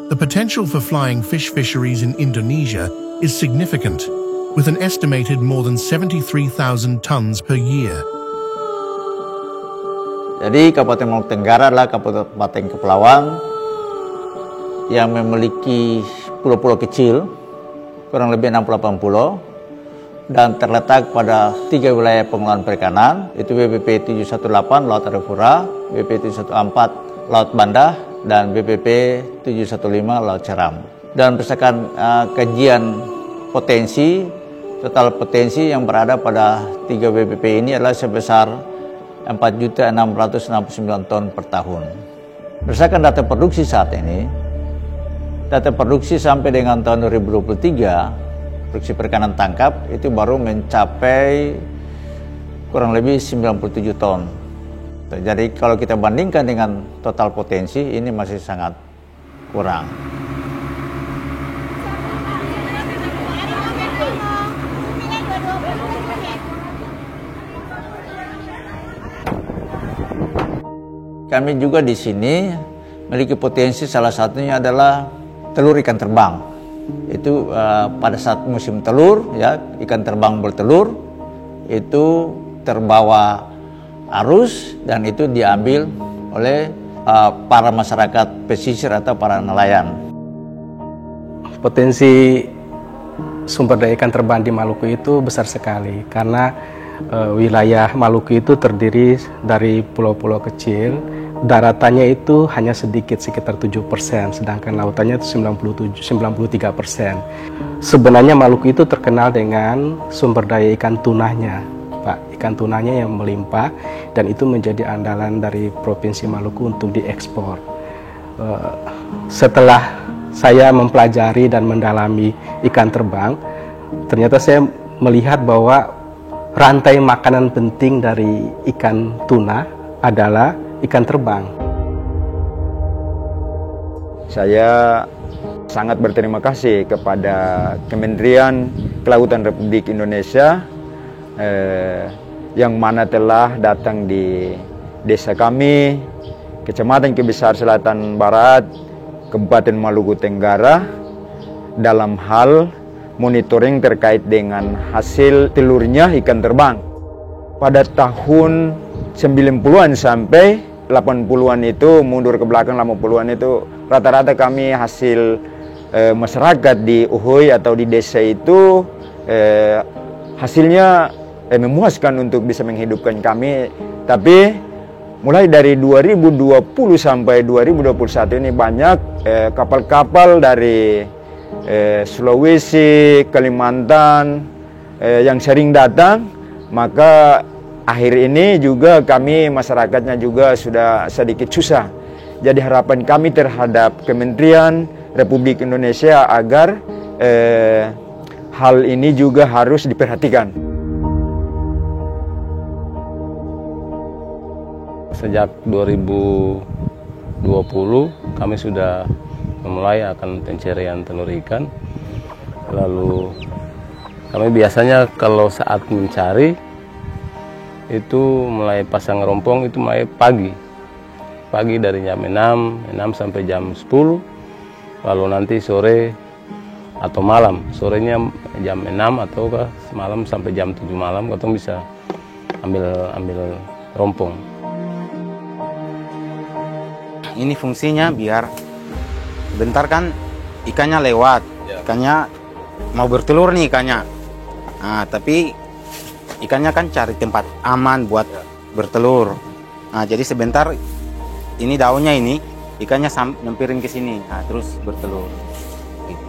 The potential for flying fish fisheries in Indonesia is significant, with an estimated more than 73,000 tons per year. Jadi Kabupaten Maluku Tenggara adalah kabupaten kepulauan yang memiliki pulau-pulau kecil, kurang lebih 68 pulau, dan terletak pada 3 wilayah pengelolaan perikanan, itu BPP 718 Laut Arafura, BPP 714 Laut Banda, dan BPP 715 Laut Ceram. Dan berdasarkan kajian potensi, total potensi yang berada pada 3 BPP ini adalah sebesar 4.669 ton per tahun. Berdasarkan data produksi saat ini, data produksi sampai dengan tahun 2023, produksi perikanan tangkap itu baru mencapai kurang lebih 97 ton. Jadi kalau kita bandingkan dengan total potensi, ini masih sangat kurang. Kami juga di sini memiliki potensi, salah satunya adalah telur ikan terbang. Itu pada saat musim telur, ya, ikan terbang bertelur, itu terbawa arus dan itu diambil oleh para masyarakat pesisir atau para nelayan. Potensi sumber daya ikan terbang di Maluku itu besar sekali karena wilayah Maluku itu terdiri dari pulau-pulau kecil. Daratannya itu hanya sedikit, sekitar 7%, sedangkan lautannya itu 93%. Sebenarnya Maluku itu terkenal dengan sumber daya ikan tunanya, Pak. Ikan tunanya yang melimpah dan itu menjadi andalan dari Provinsi Maluku untuk diekspor. Setelah saya mempelajari dan mendalami ikan terbang, ternyata saya melihat bahwa rantai makanan penting dari ikan tuna adalah ikan terbang. Saya sangat berterima kasih kepada Kementerian Kelautan Republik Indonesia yang mana telah datang di desa kami, Kecamatan Kebesar Selatan Barat, Kabupaten Maluku Tenggara, dalam hal monitoring terkait dengan hasil telurnya ikan terbang. Pada tahun 90-an sampai 80-an itu, mundur ke belakang 80-an itu, rata-rata kami hasil masyarakat di Uhoy atau di desa itu hasilnya memuaskan untuk bisa menghidupkan kami. Tapi mulai dari 2020 sampai 2021 ini banyak kapal-kapal dari Sulawesi, Kalimantan yang sering datang, maka akhir ini juga kami masyarakatnya juga sudah sedikit susah. Jadi harapan kami terhadap Kementerian Republik Indonesia agar hal ini juga harus diperhatikan. Sejak 2020 kami sudah memulai akan pencarian telur ikan. Lalu kami biasanya kalau saat mencari itu mulai pasang rompong itu mulai pagi dari jam 6 sampai jam 10, lalu nanti sore atau malam, sorenya jam 6 atau malam sampai jam 7 malam kita bisa ambil rompong. Ini fungsinya biar bentar kan ikannya lewat, ikannya mau bertelur nih ikannya. Nah, tapi ikannya kan cari tempat aman buat bertelur. Nah, jadi sebentar ini daunnya ini ikannya nyempirin ke sini, nah, terus bertelur. Gitu.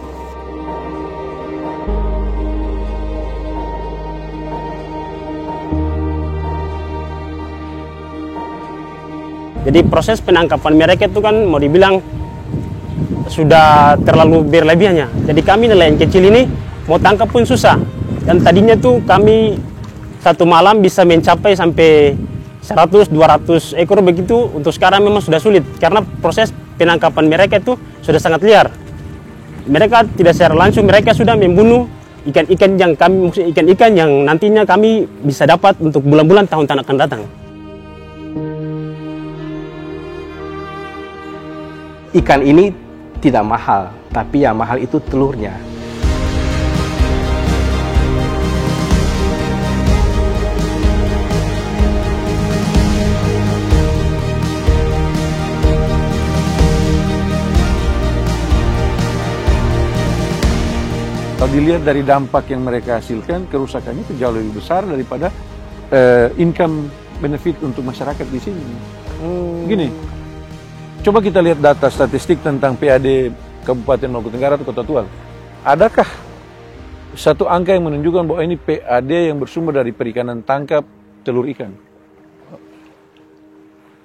Jadi proses penangkapan mereka itu kan mau dibilang sudah terlalu berlebihannya. Jadi kami nelayan kecil ini mau tangkap pun susah. Dan tadinya tuh kami satu malam bisa mencapai sampai 100-200 ekor begitu. Untuk sekarang memang sudah sulit karena proses penangkapan mereka itu sudah sangat liar. Mereka tidak secara langsung, mereka sudah membunuh ikan-ikan yang nantinya kami bisa dapat untuk bulan-bulan tahun-tahun akan datang. Ikan ini tidak mahal, tapi yang mahal itu telurnya. Kalau dilihat dari dampak yang mereka hasilkan, kerusakannya itu jauh lebih besar daripada income benefit untuk masyarakat di sini. Gini, coba kita lihat data statistik tentang PAD Kabupaten Maluku Tenggara atau Kota Tual. Adakah satu angka yang menunjukkan bahwa ini PAD yang bersumber dari perikanan tangkap telur ikan?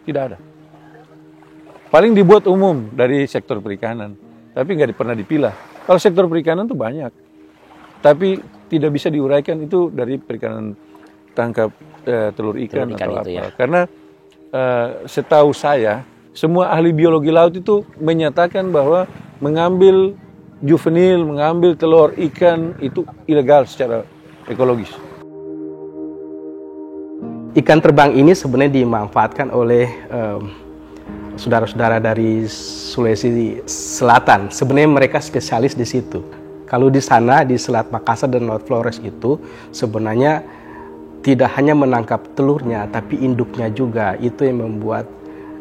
Tidak ada. Paling dibuat umum dari sektor perikanan, tapi nggak pernah dipilah. Kalau sektor perikanan itu banyak, tapi tidak bisa diuraikan itu dari perikanan tangkap telur ikan atau apa. Ya. Karena setahu saya, semua ahli biologi laut itu menyatakan bahwa mengambil juvenil, mengambil telur ikan itu ilegal secara ekologis. Ikan terbang ini sebenarnya dimanfaatkan oleh saudara-saudara dari Sulawesi Selatan. Sebenarnya mereka spesialis di situ. Kalau di sana, di Selat Makassar dan Laut Flores itu sebenarnya tidak hanya menangkap telurnya, tapi induknya juga. Itu yang membuat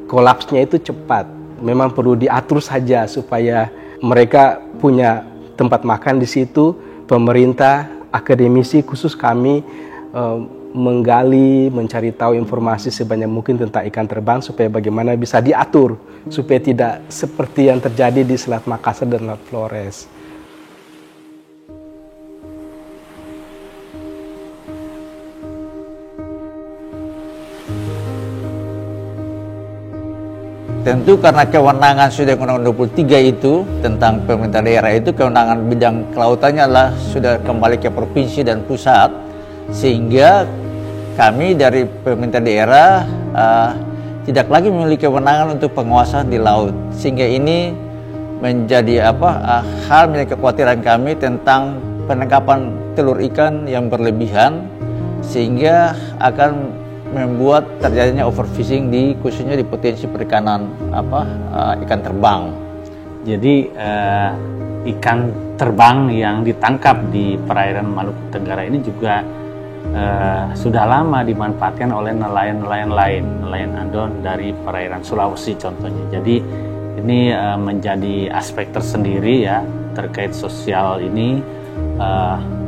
kolapsnya itu cepat. Memang perlu diatur saja supaya mereka punya tempat makan di situ. Pemerintah, akademisi, khusus kami menggali, mencari tahu informasi sebanyak mungkin tentang ikan terbang supaya bagaimana bisa diatur supaya tidak seperti yang terjadi di Selat Makassar dan Laut Flores. Tentu karena kewenangan sudah Undang-Undang 23 itu tentang pemerintah daerah itu, kewenangan bidang kelautannya adalah sudah kembali ke provinsi dan pusat, sehingga kami dari pemerintah daerah tidak lagi memiliki kewenangan untuk penguasaan di laut, sehingga ini menjadi hal menjadi kekhawatiran kami tentang penangkapan telur ikan yang berlebihan, sehingga akan membuat terjadinya overfishing khususnya di potensi perikanan ikan terbang. Jadi ikan terbang yang ditangkap di perairan Maluku Tenggara ini juga sudah lama dimanfaatkan oleh nelayan-nelayan lain, nelayan Andon dari perairan Sulawesi contohnya. Jadi ini menjadi aspek tersendiri ya terkait sosial ini,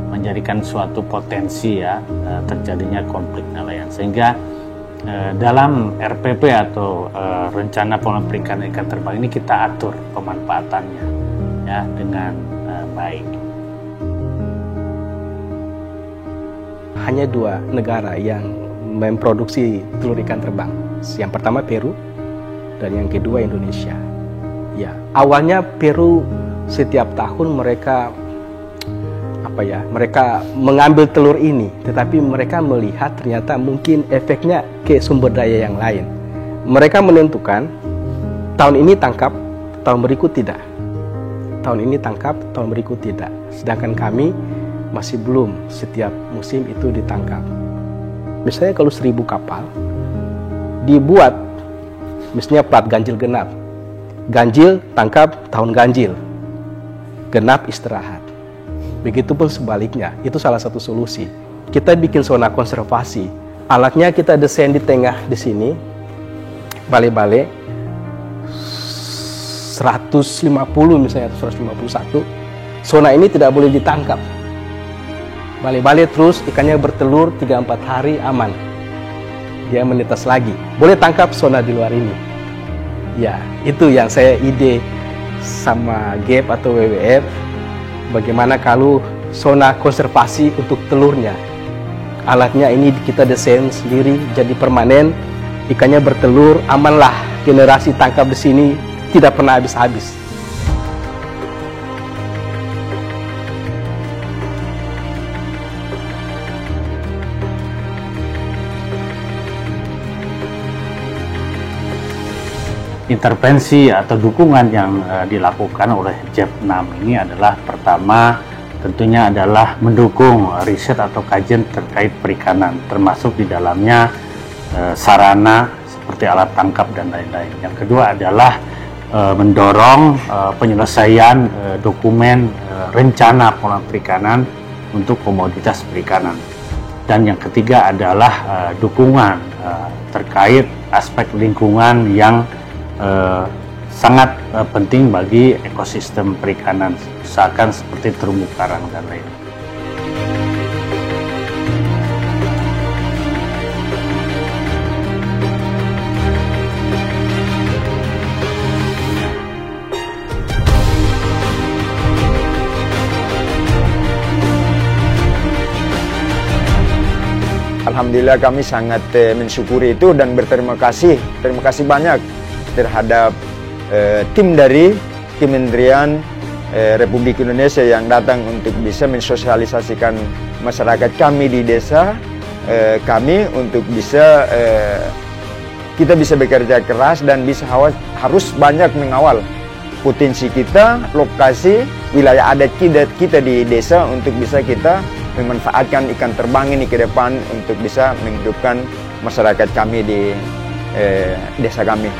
menjadikan suatu potensi ya terjadinya konflik nelayan, sehingga dalam RPP atau rencana pengelolaan perikanan ikan terbang ini kita atur pemanfaatannya ya dengan baik. Hanya 2 negara yang memproduksi telur ikan terbang. Yang pertama Peru dan yang kedua Indonesia. Ya, awalnya Peru setiap tahun mereka mengambil telur ini, tetapi mereka melihat ternyata mungkin efeknya ke sumber daya yang lain. Mereka menentukan tahun ini tangkap, tahun berikut tidak. Tahun ini tangkap, tahun berikut tidak. Sedangkan kami masih belum setiap musim itu ditangkap. Misalnya kalau 1000 kapal dibuat misalnya plat ganjil genap. Ganjil tangkap tahun ganjil. Genap istirahat. Begitupun sebaliknya, itu salah satu solusi. Kita bikin zona konservasi. Alatnya kita desain di tengah di sini. Bale-bale 150 misalnya atau 151. Zona ini tidak boleh ditangkap. Bale-bale terus ikannya bertelur 3-4 hari aman. Dia menetas lagi. Boleh tangkap zona di luar ini. Ya, itu yang saya ide sama GEP atau WWF. Bagaimana kalau zona konservasi untuk telurnya. Alatnya ini kita desain sendiri jadi permanen. Ikannya bertelur, amanlah. Generasi tangkap di sini tidak pernah habis-habis. Intervensi atau dukungan yang dilakukan oleh JEP 6 ini adalah pertama tentunya adalah mendukung riset atau kajian terkait perikanan, termasuk di dalamnya sarana seperti alat tangkap dan lain-lain. Yang kedua adalah mendorong penyelesaian dokumen rencana pengelolaan perikanan untuk komoditas perikanan. Dan yang ketiga adalah dukungan terkait aspek lingkungan yang sangat penting bagi ekosistem perikanan, misalkan seperti terumbu karang dan lain. Alhamdulillah kami sangat mensyukuri itu dan berterima kasih banyak terhadap tim dari Kementerian Republik Indonesia yang datang untuk bisa mensosialisasikan masyarakat kami di desa kami untuk bisa kita bisa bekerja keras dan bisa harus banyak mengawal potensi kita, lokasi, wilayah adat kita di desa untuk bisa kita memanfaatkan ikan terbang ini ke depan untuk bisa menghidupkan masyarakat kami di desa kami.